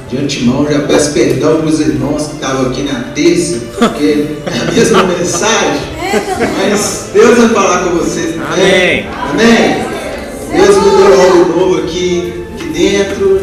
De antemão, já peço perdão para os irmãos que estavam aqui na terça, porque é a mesma mensagem, mas Deus vai falar com vocês. Amém. Amém. Deus me deu algo novo aqui dentro.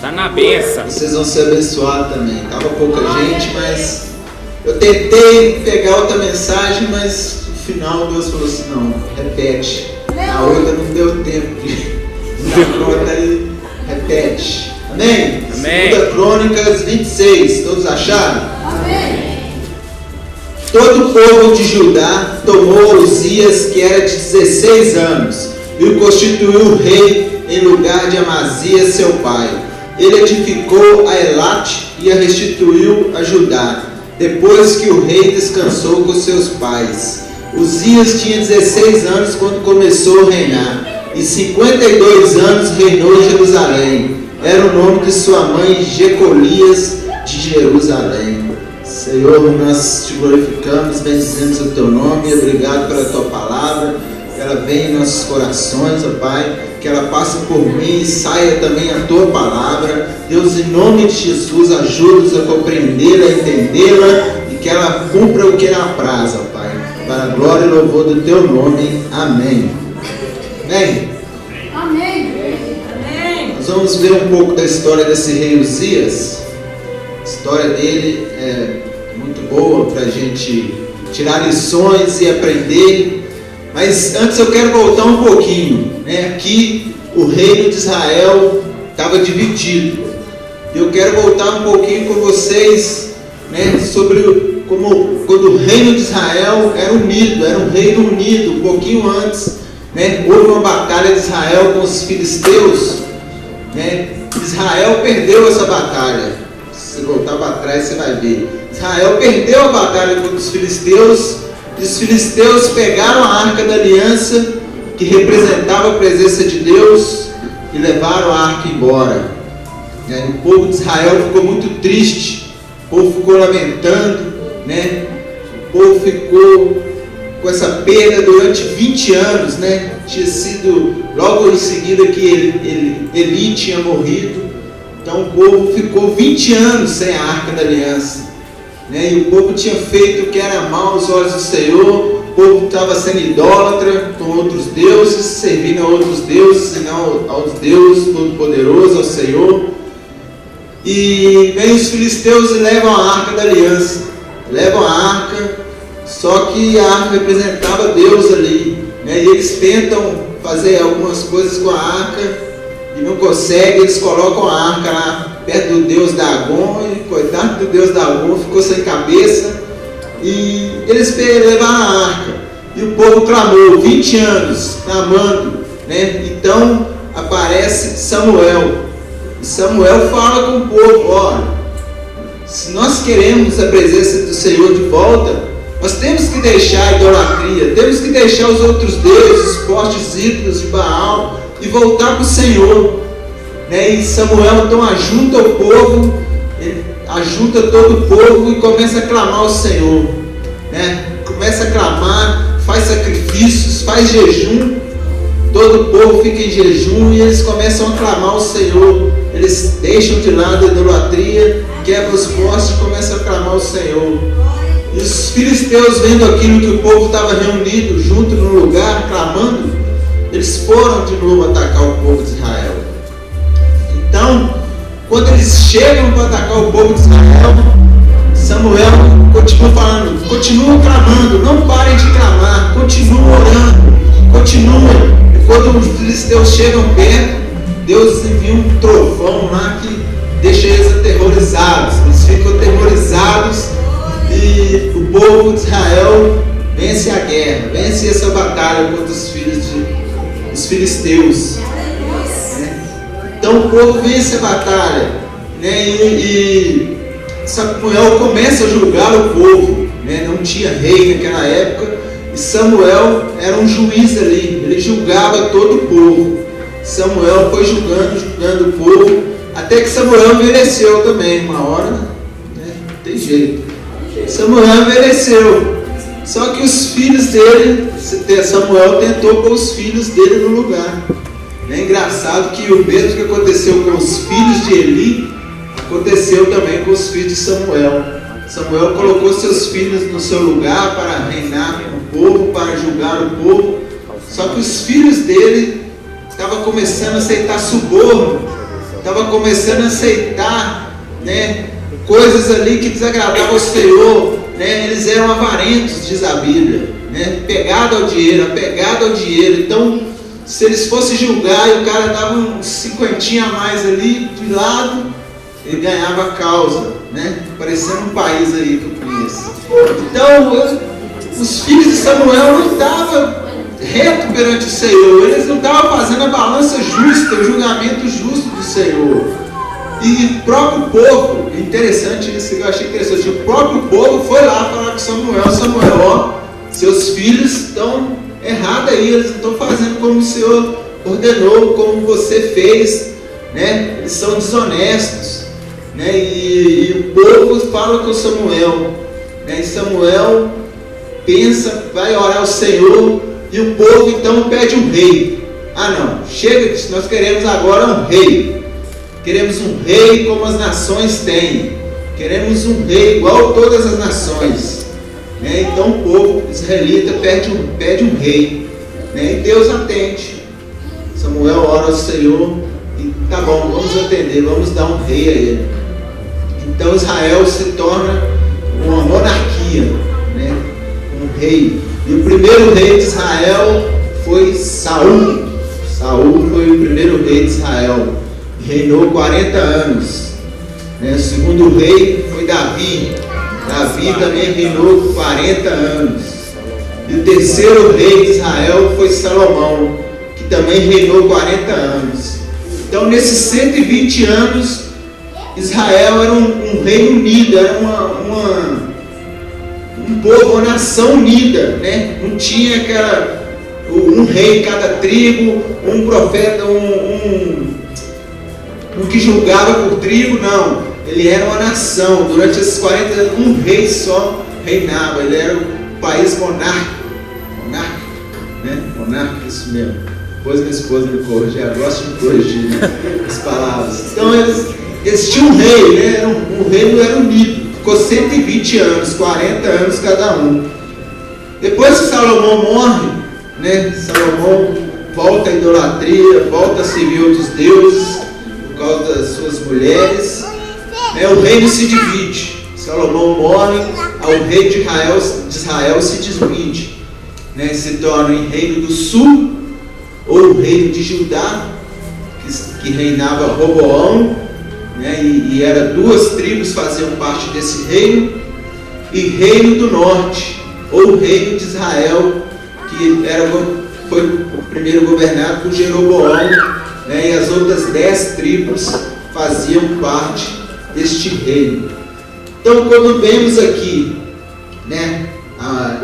Tá na benção. Vocês vão ser abençoados também. Tava pouca gente, mas eu tentei pegar outra mensagem, mas no final Deus falou assim: não, repete. A outra não deu tempo de dar pronta aí, repete. Amém? Amém. 2 Crônicas 26, todos acharam? Amém. Todo o povo de Judá tomou Uzias, que era de 16 anos, e o constituiu rei em lugar de Amazias, seu pai. Ele edificou a Elate e a restituiu a Judá, depois que o rei descansou com seus pais. Uzias tinha 16 anos quando começou a reinar, e 52 anos reinou em Jerusalém. Era o nome de sua mãe, Jecolias de Jerusalém. Senhor, nós te glorificamos, bendizemos o teu nome, obrigado pela tua palavra, que ela venha em nossos corações, ó Pai, que ela passe por mim e saia também a tua palavra. Deus, em nome de Jesus, ajuda-nos a compreendê-la, a entendê-la, e que ela cumpra o que ela apraz, ó Pai, para a glória e louvor do teu nome. Amém. Amém. Amém. Nós vamos ver um pouco da história desse rei Uzias. A história dele é muito boa para a gente tirar lições e aprender. Mas antes eu quero voltar um pouquinho. Aqui o reino de Israel estava dividido. Eu quero voltar um pouquinho com vocês, sobre como quando o reino de Israel era unido, era um reino unido. Um pouquinho antes, houve uma batalha de Israel com os filisteus. Israel perdeu essa batalha. Se voltar para trás você vai ver. Israel perdeu a batalha contra os filisteus. E os filisteus pegaram a arca da aliança, que representava a presença de Deus, e levaram a arca embora. O povo de Israel ficou muito triste. O povo ficou lamentando, O povo ficou com essa perda durante 20 anos, Tinha sido logo em seguida que Eli tinha morrido. Então o povo ficou 20 anos sem a arca da aliança, E o povo tinha feito o que era mal aos olhos do Senhor. O povo estava sendo idólatra com outros deuses, servindo a outros deuses e não aos Deus Todo-Poderoso, ao Senhor. E vem os filisteus e levam a arca da aliança, levam a arca, só que a arca representava Deus ali, E eles tentam fazer algumas coisas com a arca e não conseguem. Eles colocam a arca lá perto do deus Dagon, e coitado do deus Dagon ficou sem cabeça, e eles levaram a arca, e o povo clamou 20 anos, clamando, Então aparece Samuel, e Samuel fala com o povo: olha, se nós queremos a presença do Senhor de volta, nós temos que deixar a idolatria, temos que deixar os outros deuses, os postes ídolos de Baal, e voltar para o Senhor. E Samuel então ajunta o povo, ajunta todo o povo e começa a clamar ao Senhor, Começa a clamar, faz sacrifícios, faz jejum. Todo o povo fica em jejum e eles começam a clamar ao Senhor. Eles deixam de lado a idolatria, quebram os postes e começam a clamar ao Senhor. E os filisteus, vendo aquilo que o povo estava reunido junto no lugar, clamando, eles foram de novo atacar o povo de Israel. Então, quando eles chegam para atacar o povo de Israel, Samuel continua falando: continuam clamando, não parem de clamar, continuam orando, continuam. E quando os filisteus chegam perto, Deus envia um trovão lá que deixa eles aterrorizados. Eles ficam aterrorizados e o povo de Israel vence a guerra, vence essa batalha contra os filisteus. Então o povo vence a batalha, e Samuel começa a julgar o povo, Não tinha rei naquela época, e Samuel era um juiz ali, ele julgava todo o povo. Samuel foi julgando o povo, até que Samuel envelheceu também. Uma hora, não tem jeito. Samuel envelheceu, só que os filhos dele, Samuel tentou pôr os filhos dele no lugar. É engraçado que o mesmo que aconteceu com os filhos de Eli aconteceu também com os filhos de Samuel. Samuel colocou seus filhos no seu lugar para reinar o povo, para julgar o povo. Só que os filhos dele estavam começando a aceitar suborno, estavam começando a aceitar, né, coisas ali que desagradavam ao Senhor, né? Eles eram avarentos, diz a Bíblia, né? Apegado ao dinheiro. Então, se eles fossem julgar e o cara dava uns 50 a mais ali de lado, ele ganhava a causa, né? Parecendo um país aí que eu conheço. Então, os filhos de Samuel não estavam reto perante o Senhor, eles não estavam fazendo a balança justa, o julgamento justo do Senhor. E o próprio povo, interessante isso que eu achei interessante, o próprio povo foi lá falar com Samuel, ó, seus filhos estão errados aí, eles não estão fazendo como o Senhor ordenou, como você fez, né? Eles são desonestos, né? E o povo fala com Samuel, né? E Samuel pensa, vai orar ao Senhor, e o povo então pede um rei. Ah não, chega, nós queremos agora um rei. Queremos um rei como as nações têm. Queremos um rei igual a todas as nações, né? Então o povo israelita pede um rei, né? E Deus atende. Samuel ora ao Senhor e tá bom, vamos atender, vamos dar um rei a ele. Então Israel se torna uma monarquia, né? Um rei. E o primeiro rei de Israel foi Saul. Saul foi o primeiro rei de Israel. Reinou 40 anos. Né? O segundo rei foi Davi. Davi também reinou 40 anos. E o terceiro rei de Israel foi Salomão, que também reinou 40 anos. Então, nesses 120 anos, Israel era um reino unido, era um povo, uma nação unida, né? Não tinha um rei em cada tribo, um profeta, um que julgava por tribo, não. Ele era uma nação. Durante esses 40 anos, um rei só reinava. Ele era um país monárquico, né? Monárquico, isso mesmo. Depois minha esposa me corrige, eu gosto de corrigir, né, as palavras. Então eles tinham um rei, né? O reino era unido. Ficou 120 anos, 40 anos cada um. Depois que Salomão morre, né? Salomão volta à idolatria, volta a servir outros deuses por causa das suas mulheres, né? O reino se divide. Salomão morre, o rei de Israel se divide, né? Se torna em reino do sul ou o reino de Judá, que reinava Roboão, né? E era 2 tribos faziam parte desse reino, e reino do norte ou o reino de Israel, que foi primeiro governado por Jeroboão, né? E as outras 10 tribos faziam parte deste reino. Então, quando vemos aqui, né,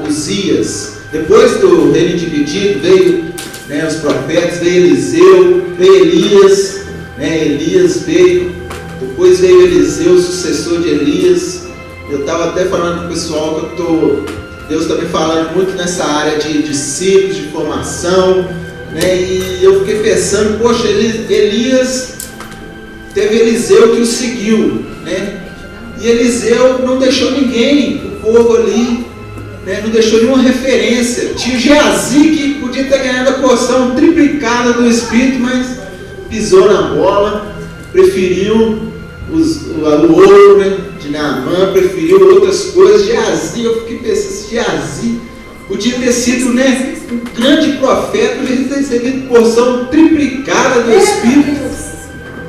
Uzias, depois do reino dividido, veio, né, os profetas, veio Eliseu, veio Elias, né? Elias veio, depois veio Eliseu, sucessor de Elias. Eu estava até falando com o pessoal que Deus está me falando muito nessa área de discípulos, de formação, né? E eu fiquei pensando, poxa, Elias teve Eliseu que o seguiu, né? E Eliseu não deixou ninguém, o povo ali, né? Não deixou nenhuma referência. Tinha o Geazi que podia ter ganhado a porção triplicada do Espírito, mas pisou na bola, preferiu o ouro, né, de Naamã, preferiu outras coisas. Geazi, eu fiquei pensando, Geazi podia ter sido, né, um grande profeta, podia ter recebido porção triplicada do Espírito,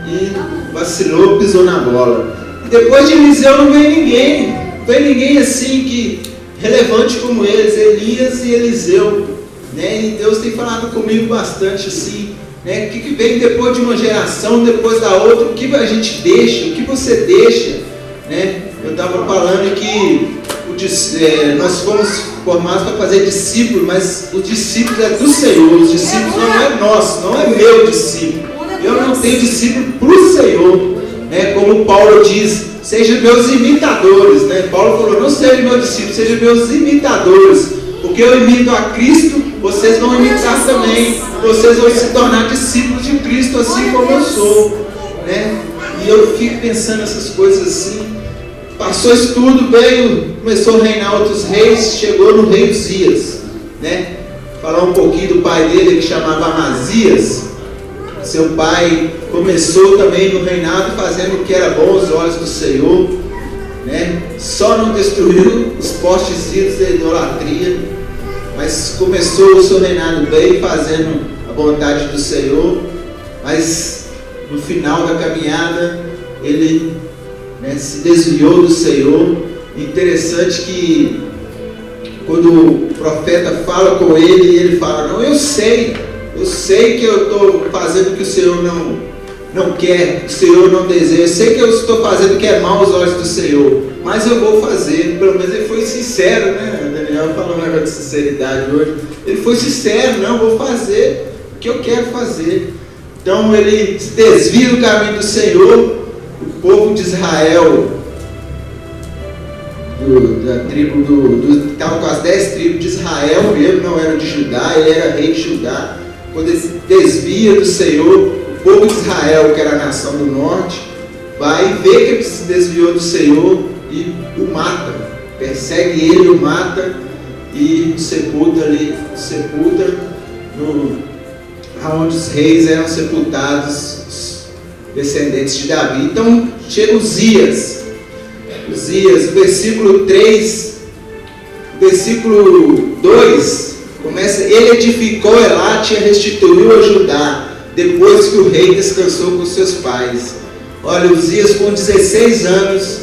e vacilou, pisou na bola. E depois de Eliseu não veio ninguém assim que relevante como eles, Elias e Eliseu, né? E Deus tem falado comigo bastante assim, né? O que vem depois de uma geração, depois da outra, o que a gente deixa, o que você deixa, né? Eu estava falando que nós fomos formados para fazer discípulos, mas os discípulos é do Senhor, os discípulos não é nosso, não é meu discípulo. Eu não tenho discípulo para o Senhor, né? Como Paulo diz, sejam meus imitadores, né? Paulo falou, não sejam meus discípulos, sejam meus imitadores, porque eu imito a Cristo, vocês vão imitar também, vocês vão se tornar discípulos de Cristo, assim como eu sou, né? E eu fico pensando nessas coisas assim. Passou isso tudo, começou a reinar outros reis, chegou no rei Uzias, né? Falar um pouquinho do pai dele, que chamava Amazias. Seu pai começou também no reinado fazendo o que era bom aos olhos do Senhor, né? Só não destruiu os postes ídolos da idolatria, mas começou o seu reinado bem, fazendo a vontade do Senhor. Mas no final da caminhada ele, né, se desviou do Senhor. Interessante que quando o profeta fala com ele, ele fala: não, eu sei que eu estou fazendo o que o Senhor não quer, que o Senhor não deseja, eu sei que eu estou fazendo o que é mal aos olhos do Senhor, mas eu vou fazer. Pelo menos ele foi sincero, né? Daniel falou um negócio de sinceridade hoje. Ele foi sincero: não, eu vou fazer o que eu quero fazer. Então ele se desvia do caminho do Senhor. O povo de Israel, da tribo que estava com as 10 tribos de Israel, ele não era de Judá, ele era rei de Judá. Quando ele se desvia do Senhor, o povo de Israel, que era a nação do norte, vai e vê que ele se desviou do Senhor e o mata, persegue ele, o mata e o sepulta onde os reis eram sepultados, os descendentes de Davi. Então chega Uzias, o versículo 3, versículo 2, começa: ele edificou Elate e restituiu a Judá, depois que o rei descansou com seus pais. Olha, Uzias com 16 anos,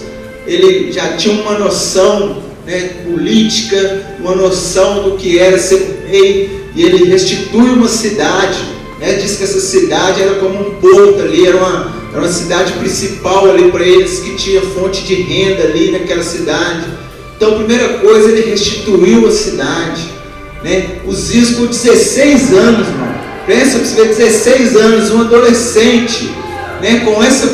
ele já tinha uma noção, né, política, uma noção do que era ser rei, e ele restitui uma cidade, né? Diz que essa cidade era como um porto ali, era uma cidade principal ali para eles, que tinha fonte de renda ali naquela cidade. Então, a primeira coisa, ele restituiu a cidade, né? Uzias com 16 anos, mano. Pensa para você ver, 16 anos, um adolescente, né? Com essa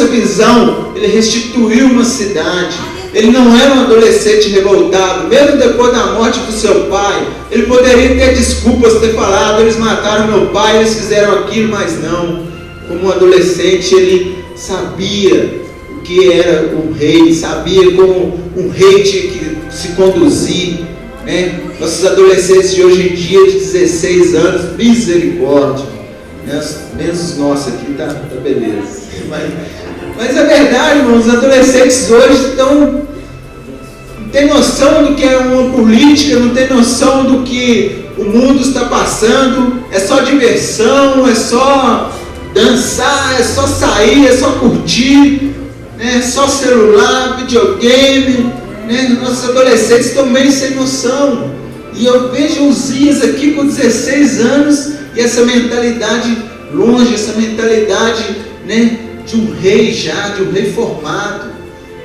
visão, ele restituiu uma cidade. Ele não era um adolescente revoltado. Mesmo depois da morte do seu pai, ele poderia ter desculpas, ter falado: eles mataram meu pai, eles fizeram aquilo, mas não. Como um adolescente, ele sabia o que era um rei, sabia como um rei tinha que se conduzir, né? Nossos adolescentes de hoje em dia, de 16 anos, misericórdia, né? Menos os nossos aqui, tá beleza. Mas é verdade, irmão, os adolescentes hoje não tem noção do que é uma política, não tem noção do que o mundo está passando. É só diversão, é só dançar, é só sair, é só curtir, né? É só celular, videogame, né? Nossos adolescentes estão meio sem noção. E eu vejo Uzias aqui com 16 anos e essa mentalidade longe, essa mentalidade, né, de um rei já, de um rei formado,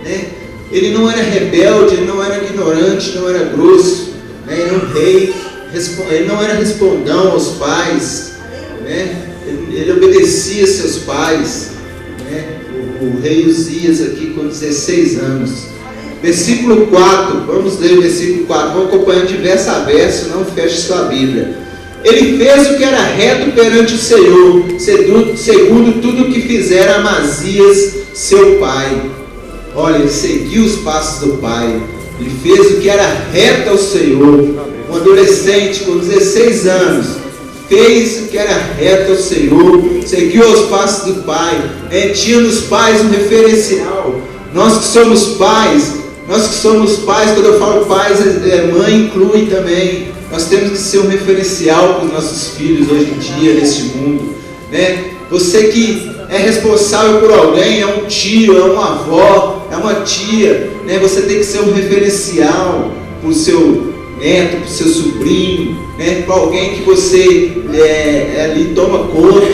né? Ele não era rebelde, ele não era ignorante, não era grosso, né? Ele era um rei, ele não era respondão aos pais, né? Ele obedecia seus pais, né? O rei Uzias aqui com 16 anos. Versículo 4, vamos ler o versículo 4, vamos acompanhando de verso a verso, não feche sua Bíblia. Ele fez o que era reto perante o Senhor, segundo tudo o que fizera Amazias, seu pai. Olha, ele seguiu os passos do pai. Ele fez o que era reto ao Senhor. Um adolescente com 16 anos fez o que era reto ao Senhor, seguiu os passos do pai. Tinha nos pais um referencial. Nós que somos pais, quando eu falo pais, mãe inclui também. Nós temos que ser um referencial para os nossos filhos hoje em dia, neste mundo, né? Você que é responsável por alguém, é um tio, é uma avó, é uma tia, né? Você tem que ser um referencial para o seu neto, para o seu sobrinho, né? Para alguém que você ali toma conta,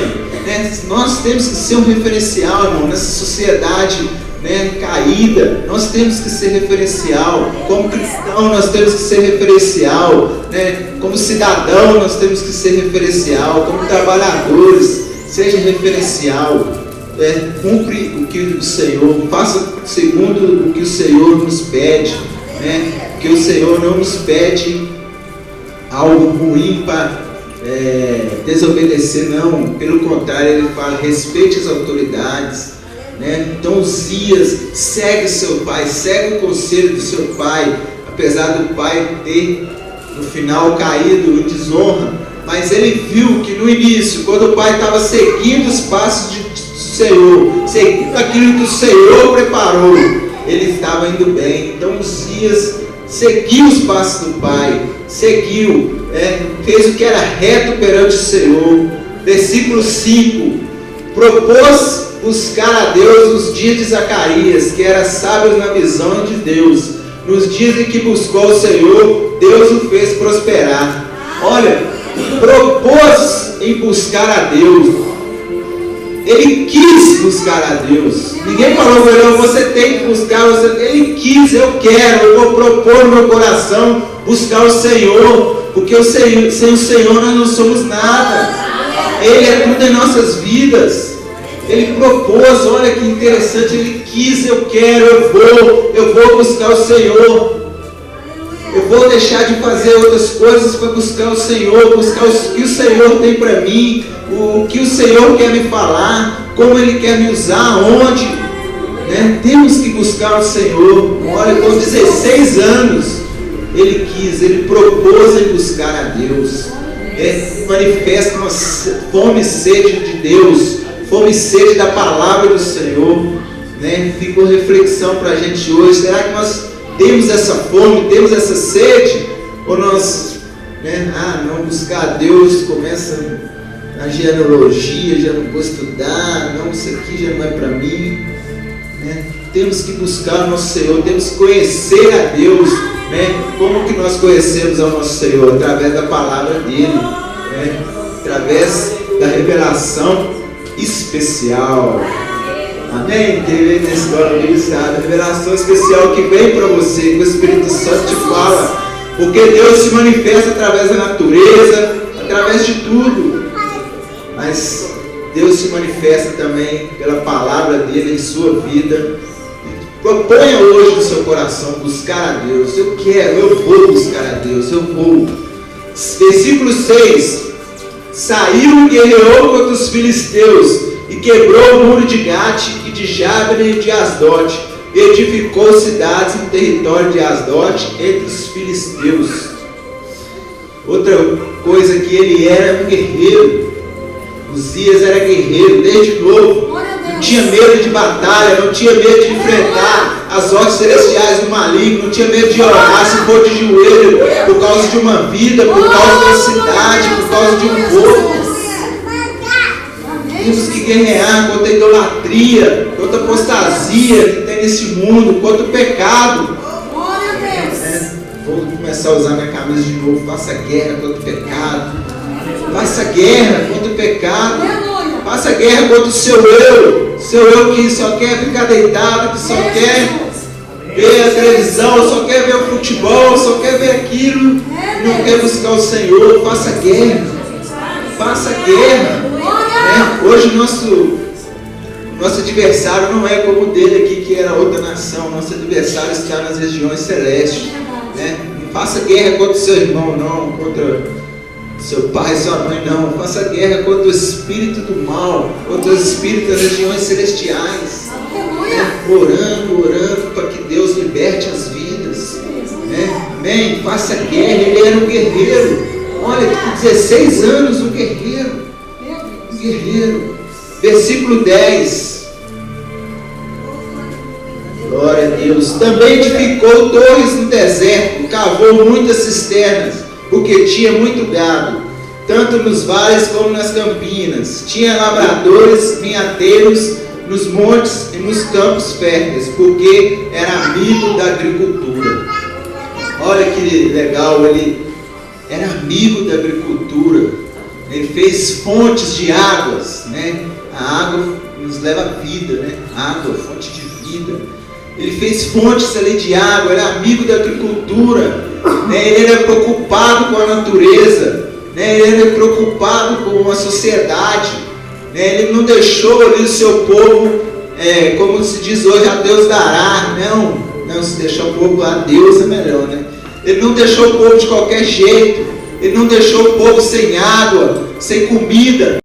né? Nós temos que ser um referencial, irmão, nessa sociedade, né, caída. Nós temos que ser referencial. Como cristão, nós temos que ser referencial, né? Como cidadão, nós temos que ser referencial. Como trabalhadores, seja referencial, né? Cumpre o que o Senhor, faça segundo o que o Senhor nos pede, né? Porque o Senhor não nos pede algo ruim para desobedecer, não, pelo contrário, ele fala, respeite as autoridades, né? Então Uzias segue seu pai, segue o conselho do seu pai, apesar do pai ter no final caído em desonra, mas ele viu que no início, quando o pai estava seguindo os passos do Senhor, seguindo aquilo que o Senhor preparou, ele estava indo bem. Então Uzias seguiu os passos do pai, seguiu, fez o que era reto perante o Senhor. Versículo 5: propôs buscar a Deus nos dias de Zacarias, que era sábio na visão de Deus. Nos dias em que buscou o Senhor, Deus o fez prosperar. Olha, propôs em buscar a Deus. Ele quis buscar a Deus. Ninguém falou para ele, você tem que buscar. Ele quis, eu quero, eu vou propor no meu coração buscar o Senhor, porque sem o Senhor nós não somos nada. Ele é tudo em nossas vidas. Ele propôs, olha que interessante, ele quis, eu quero, eu vou buscar o Senhor. Eu vou deixar de fazer outras coisas para buscar o Senhor, buscar o que o Senhor tem para mim, o que o Senhor quer me falar, como Ele quer me usar, onde, né? Temos que buscar o Senhor. Olha, com 16 anos, ele quis, ele propôs em buscar a Deus. Manifesta uma fome e sede de Deus, fome e sede da palavra do Senhor, né? Fica uma reflexão para a gente hoje. Será que nós temos essa fome, temos essa sede? Ou nós, não, buscar a Deus, começa a genealogia, já não vou estudar, não, isso aqui já não é para mim, né? Temos que buscar o nosso Senhor, temos que conhecer a Deus, né? Como que nós conhecemos ao nosso Senhor? Através da palavra dele, né? Através da revelação especial. Amém? Teve na história ministrada, revelação especial que vem para você, que o Espírito Santo te fala, porque Deus se manifesta através da natureza, através de tudo, mas Deus se manifesta também pela palavra dele em sua vida. Proponha hoje no seu coração buscar a Deus. Eu quero, eu vou buscar a Deus, eu vou. Versículo 6: saiu e guerreou contra os filisteus e quebrou o muro de Gate e de Jabne e de Asdote, e edificou cidades no território de Asdote entre os filisteus. Outra coisa que ele era um guerreiro. Uzias era guerreiro desde novo, não tinha medo de batalha, não tinha medo de enfrentar as hostes celestiais do maligno, não tinha medo de orar se for de joelho, por causa de uma vida, por causa da cidade, por causa de um povo. Temos que guerrear contra a idolatria, contra a apostasia que tem nesse mundo, contra o pecado. Vou começar a usar minha camisa de novo. Faça guerra contra o pecado. Faça guerra contra o pecado. Faça guerra contra o seu eu que só quer ficar deitado, que só quer ver a televisão, só quer ver o futebol, só quer ver aquilo, não quer buscar o Senhor. Faça guerra. Faça guerra. Hoje nosso adversário não é como o dele aqui, que era outra nação. Nosso adversário está nas regiões celestes, né? Não faça guerra contra o seu irmão, não, contra seu pai, sua mãe, não. Faça guerra contra o espírito do mal, contra os espíritos das regiões celestiais, né? Orando para que Deus liberte as vidas, né? Amém? Faça guerra. Ele era um guerreiro. Olha, com 16 anos, um guerreiro. Versículo 10. Glória a Deus. Também edificou torres no deserto, cavou muitas cisternas, porque tinha muito gado, tanto nos vales como nas campinas. Tinha lavradores, vinhateiros nos montes e nos campos férteis, porque era amigo da agricultura. Olha que legal, ele era amigo da agricultura. Ele fez fontes de águas, né? A água nos leva à vida, né? Água, fonte de vida. Ele fez fontes ali de água, era amigo da agricultura, né? Ele era preocupado com a natureza, né? Ele era preocupado com a sociedade, né? Ele não deixou ali o seu povo, como se diz hoje, a Deus dará. Não, se deixar o povo a Deus é melhor, né? Ele não deixou o povo de qualquer jeito. Ele não deixou o povo sem água, sem comida.